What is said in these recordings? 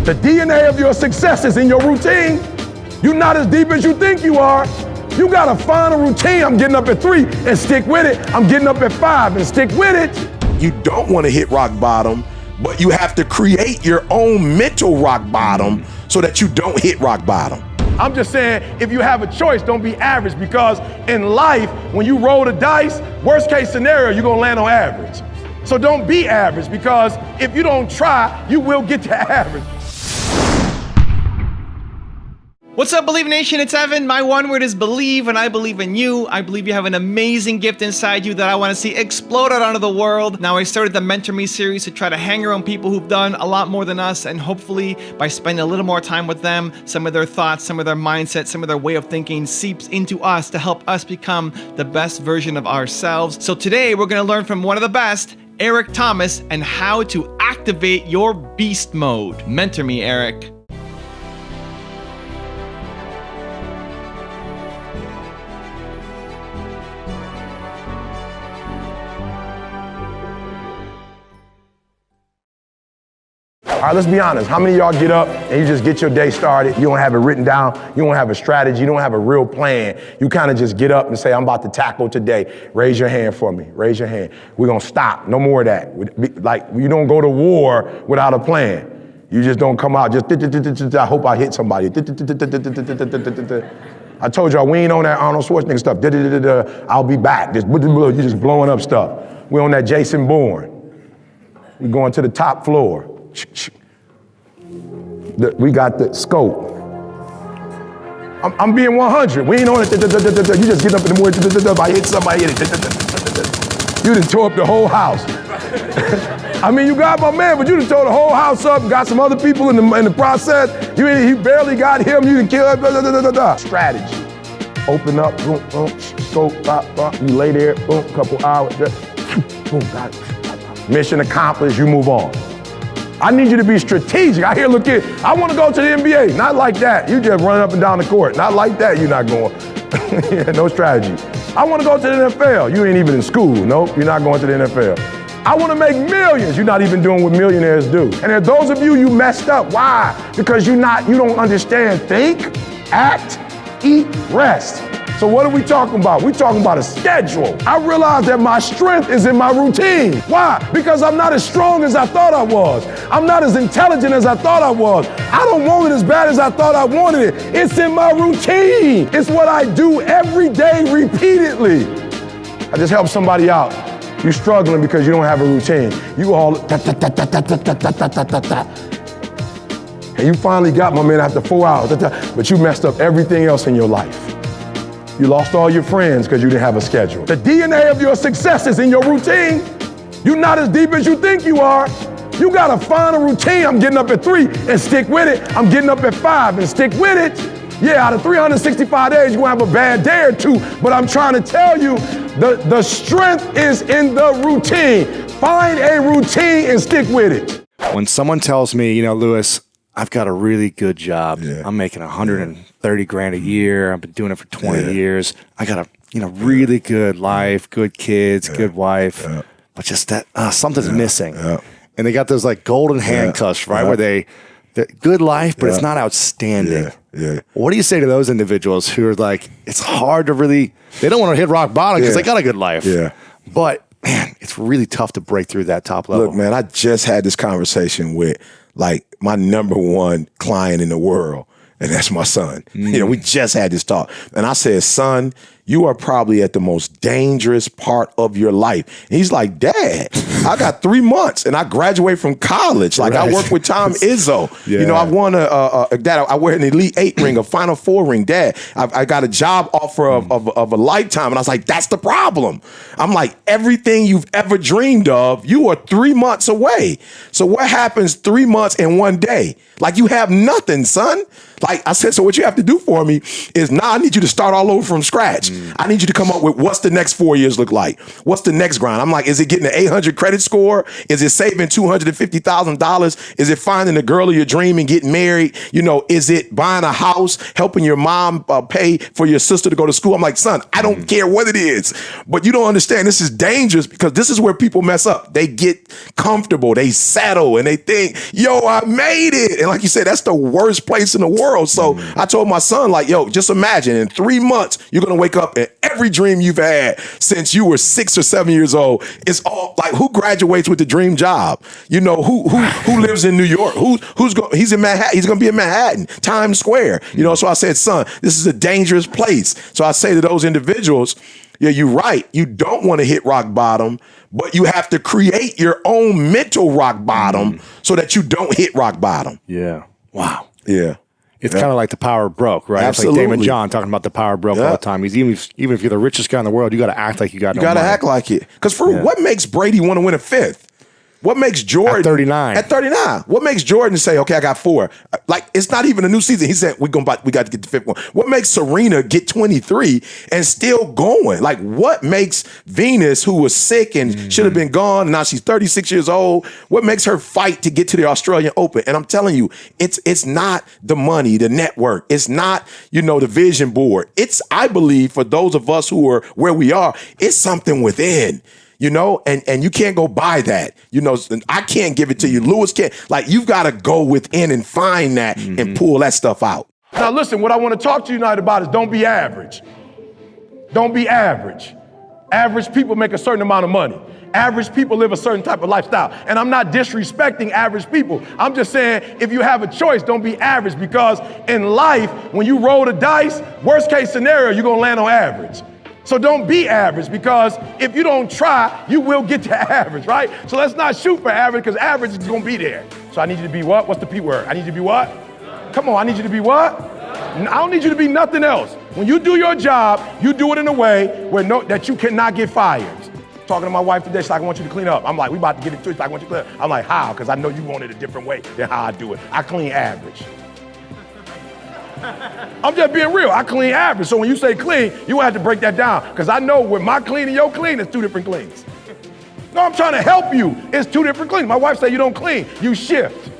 The DNA of your success is in your routine. You're not as deep as you think you are. You gotta find a routine. I'm getting up at 3 and stick with it. I'm getting up at 5 and stick with it. You don't want to hit rock bottom, but you have to create your own mental rock bottom so that you don't hit rock bottom. I'm just saying, if you have a choice, don't be average, because in life, when you roll the dice, worst case scenario, you're gonna land on average. So don't be average, because if you don't try, you will get to average. What's up, Believe Nation? It's Evan. My one word is believe, and I believe in you. I believe you have an amazing gift inside you that I want to see explode out onto the world. Now, I started the Mentor Me series to try to hang around people who've done a lot more than us, and hopefully by spending a little more time with them, some of their thoughts, some of their mindset, some of their way of thinking seeps into us to help us become the best version of ourselves. So today, we're going to learn from one of the best, Eric Thomas, and how to activate your beast mode. Mentor me, Eric. All right, let's be honest. How many of y'all get up and you just get your day started? You don't have it written down. You don't have a strategy. You don't have a real plan. You kind of just get up and say, I'm about to tackle today. Raise your hand for me. Raise your hand. We're going to stop. No more of that. Like, you don't go to war without a plan. You just don't come out just, I hope I hit somebody. I told y'all, we ain't on that Arnold Schwarzenegger stuff. I'll be back. You're just blowing up stuff. We're on that Jason Bourne. We're going to the top floor. We got the scope. I'm being 100. We ain't on it. You just get up in the morning. I hit somebody. You done tore up the whole house. I mean, you got my man, but you done tore the whole house up. Got some other people in the process. He barely got him. You done killed. Strategy. Open up. Boom, boom. Scope. Bop. You lay there. Boom. Couple hours. Boom. Got it. Mission accomplished. You move on. I need you to be strategic. I hear, look here, I want to go to the NBA. Not like that. You just run up and down the court. Not like that, you're not going. Yeah, no strategy. I want to go to the NFL. You ain't even in school. Nope, you're not going to the NFL. I want to make millions. You're not even doing what millionaires do. And there are those of you messed up. Why? Because you don't understand think, act, eat, rest. So what are we talking about? We're talking about a schedule. I realized that my strength is in my routine. Why? Because I'm not as strong as I thought I was. I'm not as intelligent as I thought I was. I don't want it as bad as I thought I wanted it. It's in my routine. It's what I do every day repeatedly. I just helped somebody out. You're struggling because you don't have a routine. You all and you finally got my man after 4 hours, but you messed up everything else in your life. You lost all your friends because you didn't have a schedule. The DNA of your success is in your routine. You're not as deep as you think you are. You gotta find a routine. I'm getting up at 3 and stick with it. I'm getting up at 5 and stick with it. Yeah, out of 365 days, you're gonna have a bad day or two, but I'm trying to tell you, the strength is in the routine. Find a routine and stick with it. When someone tells me, Lewis, I've got a really good job. Yeah. I'm making 130 grand a year. I've been doing it for 20 years. I got a really good life, good kids, good wife, but just that something's missing. And they got those like golden handcuffs, right? Where the good life, but it's not outstanding. What do you say to those individuals who are like, it's hard to really, they don't want to hit rock bottom because they got a good life. But man, it's really tough to break through that top level. Look, man, I just had this conversation with like my number one client in the world, and that's my son. We just had this talk. And I said, son, you are probably at the most dangerous part of your life. And he's like, Dad, I got 3 months and I graduate from college. Like I work with Tom Izzo. I won Dad, I wear an Elite 8 ring, a Final 4 ring. Dad, I got a job offer of a lifetime. And I was like, that's the problem. I'm like, everything you've ever dreamed of, you are 3 months away. So what happens 3 months in one day? Like you have nothing, son. Like I said, so what you have to do for me is now I need you to start all over from scratch. I need you to come up with what's the next 4 years look like? What's the next grind? I'm like, is it getting an 800 credit score? Is it saving $250,000? Is it finding the girl of your dream and getting married? Is it buying a house, helping your mom pay for your sister to go to school? I'm like, son, I don't care what it is, but you don't understand this is dangerous because this is where people mess up. They get comfortable, they settle, and they think, yo, I made it. And like you said, that's the worst place in the world. So I told my son, like, yo, just imagine in 3 months, you're going to wake up and every dream you've had since you were 6 or 7 years old is all like, who graduates with the dream job? Who lives in New York? He's in Manhattan. He's going to be in Manhattan, Times Square. So I said, son, this is a dangerous place. So I say to those individuals, yeah, you're right. You don't want to hit rock bottom, but you have to create your own mental rock bottom so that you don't hit rock bottom. Yeah. Wow. Yeah. It's kind of like the power of broke, right? Absolutely. It's like Damon John talking about the power of broke all the time. Even if you're the richest guy in the world, you got to act like you got no money. You got to act like it. Because what makes Brady want to win a fifth? What makes Jordan at 39? At 39, what makes Jordan say, "Okay, I got 4"? Like it's not even a new season. He said, we got to get the 5th one." What makes Serena get 23 and still going? Like what makes Venus, who was sick and should have been gone, and now she's 36 years old? What makes her fight to get to the Australian Open? And I'm telling you, it's not the money, the network. It's not the vision board. I believe for those of us who are where we are, it's something within. And you can't go buy that. I can't give it to you. Lewis can't. Like, you've got to go within and find that and pull that stuff out. Now, listen, what I want to talk to you tonight about is don't be average. Don't be average. Average people make a certain amount of money. Average people live a certain type of lifestyle. And I'm not disrespecting average people. I'm just saying, if you have a choice, don't be average, because in life, when you roll the dice, worst case scenario, you're going to land on average. So don't be average, because if you don't try, you will get to average, right? So let's not shoot for average, because average is going to be there. So I need you to be what? What's the P word? I need you to be what? Come on, I need you to be what? I don't need you to be nothing else. When you do your job, you do it in a way where that you cannot get fired. Talking to my wife today, she's like, I want you to clean up. I'm like, we about to get it too. She's like, I want you to clean up. I'm like, how? Because I know you want it a different way than how I do it. I clean average. I'm just being real. I clean average. So when you say clean, you have to break that down, because I know with my clean and your clean, it's 2 different cleans. No, I'm trying to help you. It's 2 different cleans. My wife said you don't clean, you shift.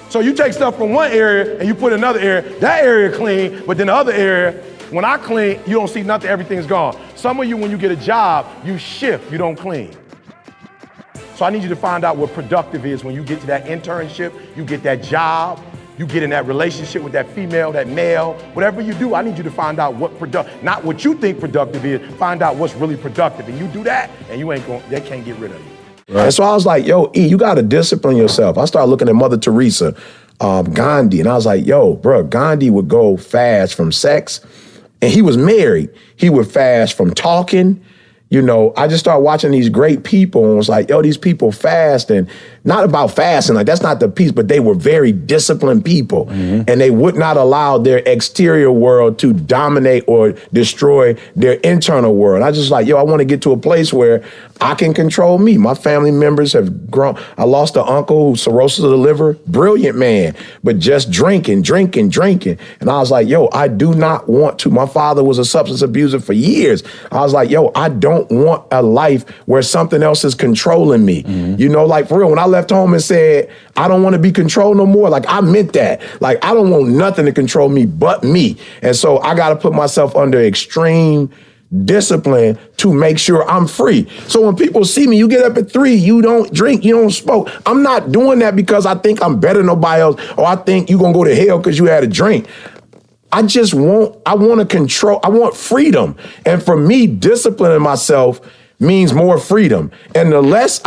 So you take stuff from one area and you put in another area. That area clean, but then the other area, when I clean, you don't see nothing, everything's gone. Some of you, when you get a job, you shift, you don't clean. So I need you to find out what productive is when you get to that internship, you get that job, you get in that relationship with that female, that male, whatever you do, I need you to find out what not what you think productive is, find out what's really productive. And you do that, and they can't get rid of you. Right. And so I was like, yo, E, you got to discipline yourself. I started looking at Mother Teresa, Gandhi, and I was like, yo, bro, Gandhi would go fast from sex, and he was married. He would fast from talking. I just started watching these great people and was like, yo, these people fast, and not about fasting, like that's not the piece, but they were very disciplined people, and they would not allow their exterior world to dominate or destroy their internal world. I just like, yo, I want to get to a place where I can control me. My family members have grown. I lost an uncle who cirrhosis of the liver, brilliant man, but just drinking. And I was like, yo, I do not want to. My father was a substance abuser for years. I was like, yo, I don't want a life where something else is controlling me. Like for real, when I left home and said, I don't want to be controlled no more, like I meant that. Like I don't want nothing to control me but me. And so I got to put myself under extreme discipline to make sure I'm free. So when people see me, you get up at 3, you don't drink, you don't smoke. I'm not doing that because I think I'm better than nobody else, or I think you're going to go to hell because you had a drink. I want to control, I want freedom. And for me, disciplining myself means more freedom. And the less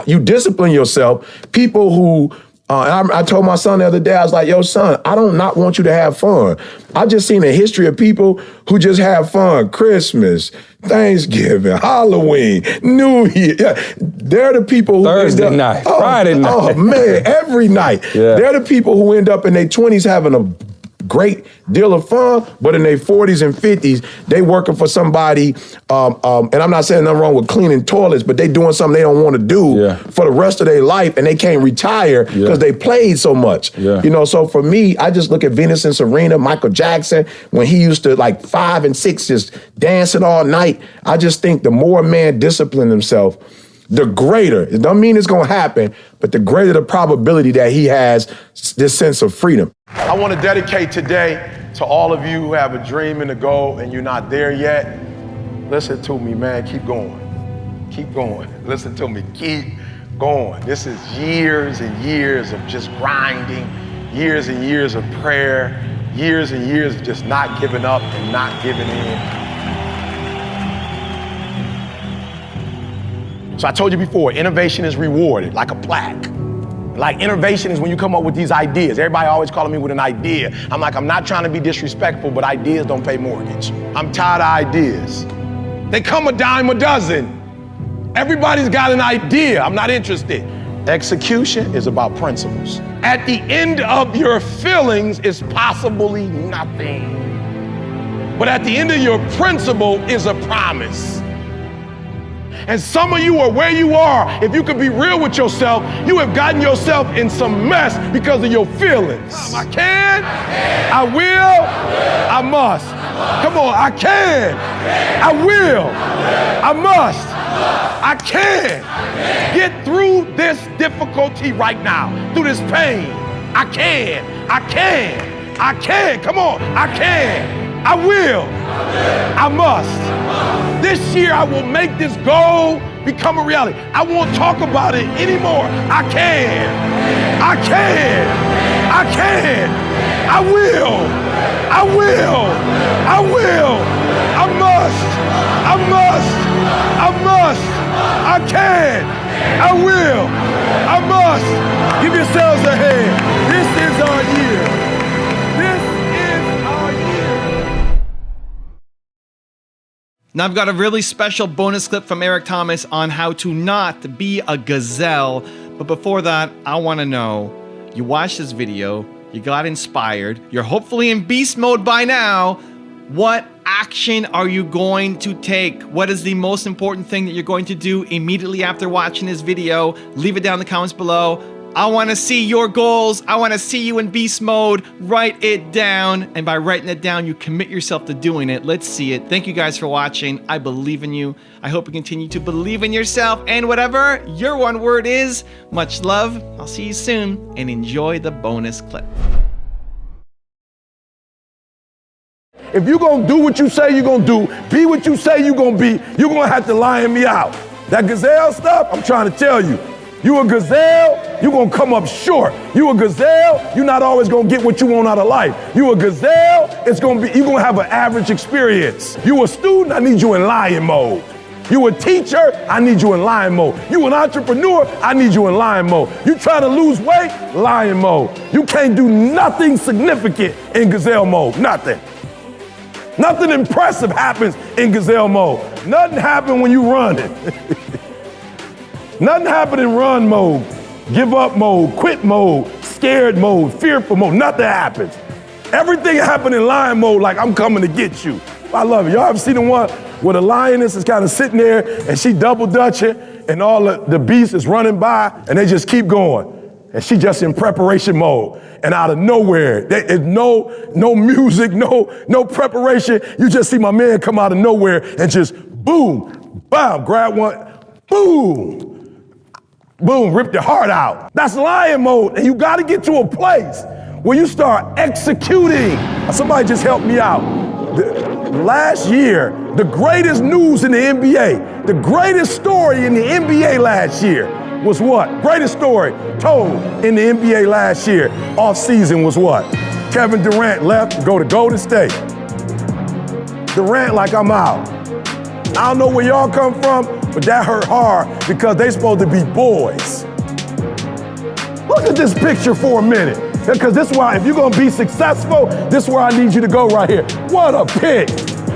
you discipline yourself, people who, and I told my son the other day, I was like, yo, son, I don't not want you to have fun. I've just seen a history of people who just have fun. Christmas, Thanksgiving, Halloween, New Year. Yeah, they're the people who Thursday night, Friday night. Oh, man, every night. Yeah. They're the people who end up in their 20s having a great deal of fun, but in their 40s and 50s, they working for somebody, and I'm not saying nothing wrong with cleaning toilets, but they doing something they don't want to do for the rest of their life, and they can't retire because they played so much. You know, so for me, I just look at Venus and Serena, Michael Jackson, when he used to like 5 and 6 just dancing all night. I just think the more a man disciplines himself, the greater, it don't mean it's gonna happen, but the greater the probability that he has this sense of freedom. I wanna dedicate today to all of you who have a dream and a goal and you're not there yet. Listen to me, man, keep going. Keep going, listen to me, keep going. This is years and years of just grinding, years and years of prayer, years and years of just not giving up and not giving in. So I told you before, innovation is rewarded like a plaque. Like innovation is when you come up with these ideas. Everybody always calling me with an idea. I'm like, I'm not trying to be disrespectful, but ideas don't pay mortgage. I'm tired of ideas. They come a dime a dozen. Everybody's got an idea. I'm not interested. Execution is about principles. At the end of your feelings is possibly nothing. But at the end of your principle is a promise. And some of you are where you are. If you could be real with yourself, you have gotten yourself in some mess because of your feelings. I can, I will, I must. Come on, I can, I will, I must, I can. Get through this difficulty right now, through this pain. I can, I can, I can. Come on, I can, I will, I must. This year I will make this goal become a reality. I won't talk about it anymore. I can, I can, I can, I will, I will, I will, I must, I must, I must, I can, I will, I must. Give yourselves a hand. This is our year. This is our year. Now I've got a really special bonus clip from Eric Thomas on how to not be a gazelle. But before that, I want to know, you watched this video, you got inspired, you're hopefully in beast mode by now. What action are you going to take? What is the most important thing that you're going to do immediately after watching this video? Leave it down in the comments below. I want to see your goals. I want to see you in beast mode. Write it down. And by writing it down, you commit yourself to doing it. Let's see it. Thank you guys for watching. I believe in you. I hope you continue to believe in yourself and whatever your one word is. Much love. I'll see you soon and enjoy the bonus clip. If you're gonna do what you say you're gonna do, be what you say you're gonna be, you're gonna have to lion me out. That gazelle stuff, I'm trying to tell you. You a gazelle, you're gonna come up short. You a gazelle, you're not always gonna get what you want out of life. You a gazelle, you're gonna have an average experience. You a student, I need you in lion mode. You a teacher, I need you in lion mode. You an entrepreneur, I need you in lion mode. You trying to lose weight, lion mode. You can't do nothing significant in gazelle mode, nothing. Nothing impressive happens in gazelle mode. Nothing happens when you running. Nothing happens in run mode, give up mode, quit mode, scared mode, fearful mode. Nothing happens. Everything happens in lion mode like I'm coming to get you. I love it. Y'all ever seen the one where the lioness is kind of sitting there and she double dutching and all the beasts is running by and they just keep going. And she just in preparation mode. And out of nowhere, there's no music, no preparation. You just see my man come out of nowhere and just boom, bam, grab one, boom. Boom, rip your heart out. That's lion mode. And you gotta get to a place where you start executing. Somebody just helped me out. Last year, the greatest news in the NBA, the greatest story in the NBA last year was what? Greatest story told in the NBA last year, off season was what? Kevin Durant left to go to Golden State. Durant like, I'm out. I don't know where y'all come from, but that hurt hard because they supposed to be boys. Look at this picture for a minute. Because this is why, if you're gonna be successful, this is where I need you to go right here. What a pick.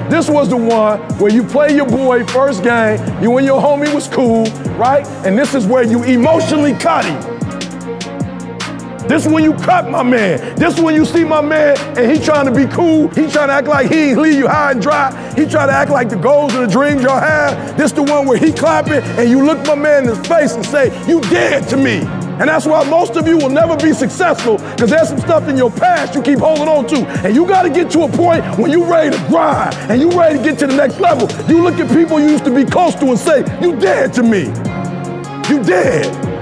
This was the one where you play your boy first game, you and your homie was cool, right? And this is where you emotionally cut him. This is when you cut my man. This is when you see my man and he trying to be cool. He trying to act like he ain't leave you high and dry. He trying to act like the goals and the dreams y'all have. This the one where he clapping and you look my man in his face and say, you dead to me. And that's why most of you will never be successful, because there's some stuff in your past you keep holding on to. And you got to get to a point when you ready to grind and you ready to get to the next level. You look at people you used to be close to and say, you dead to me. You dead.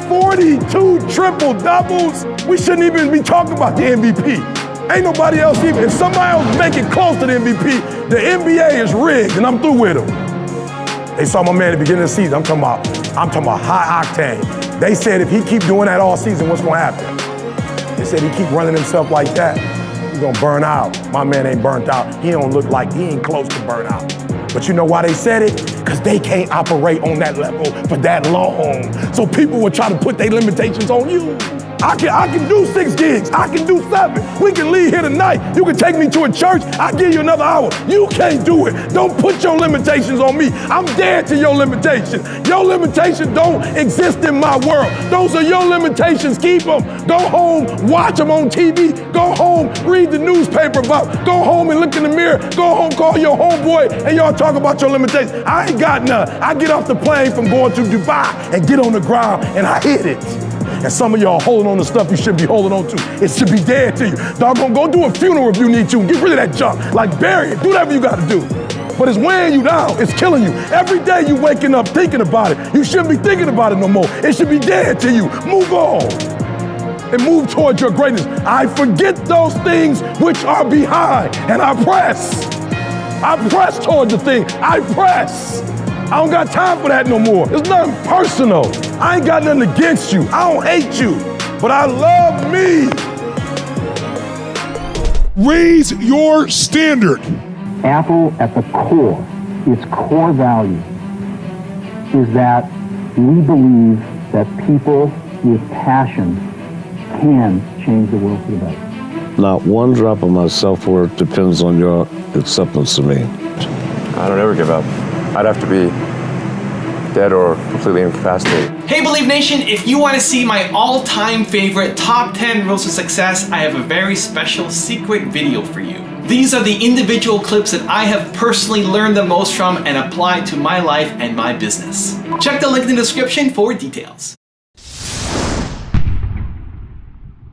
42 triple doubles. We shouldn't even be talking about the MVP. Ain't nobody else even. If somebody else make it close to the MVP, the NBA is rigged, and I'm through with them. They saw my man at the beginning of the season. I'm talking about high octane. They said if he keep doing that all season, what's gonna happen? They said he keep running himself like that, he's gonna burn out. My man ain't burnt out. He don't look like he ain't close to burn out. But you know why they said it? Because they can't operate on that level for that long. So people will try to put their limitations on you. I can do 6 gigs. I can do 7. We can leave here tonight. You can take me to a church. I'll give you another hour. You can't do it. Don't put your limitations on me. I'm dead to your limitations. Your limitations don't exist in my world. Those are your limitations. Keep them. Go home, watch them on TV. Go home, read the newspaper about. Go home and look in the mirror. Go home, call your homeboy, and y'all talk about your limitations. I ain't got none. I get off the plane from going to Dubai and get on the ground and I hit it. And some of y'all holding on to stuff you shouldn't be holding on to. It should be dead to you. Doggone, go do a funeral if you need to. Get rid of that junk. Like bury it. Do whatever you got to do. But it's weighing you down. It's killing you. Every day you waking up thinking about it. You shouldn't be thinking about it no more. It should be dead to you. Move on. And move towards your greatness. I forget those things which are behind. And I press. I press towards the thing. I press. I don't got time for that no more. It's nothing personal. I ain't got nothing against you. I don't hate you, but I love me. Raise your standard. Apple at the core, its core value is that we believe that people with passion can change the world for the better. Not one drop of my self-worth depends on your acceptance of me. I don't ever give up. I'd have to be dead or completely incapacitated. Hey Believe Nation, if you want to see my all-time favorite top 10 rules of success, I have a very special secret video for you. These are the individual clips that I have personally learned the most from and applied to my life and my business. Check the link in the description for details.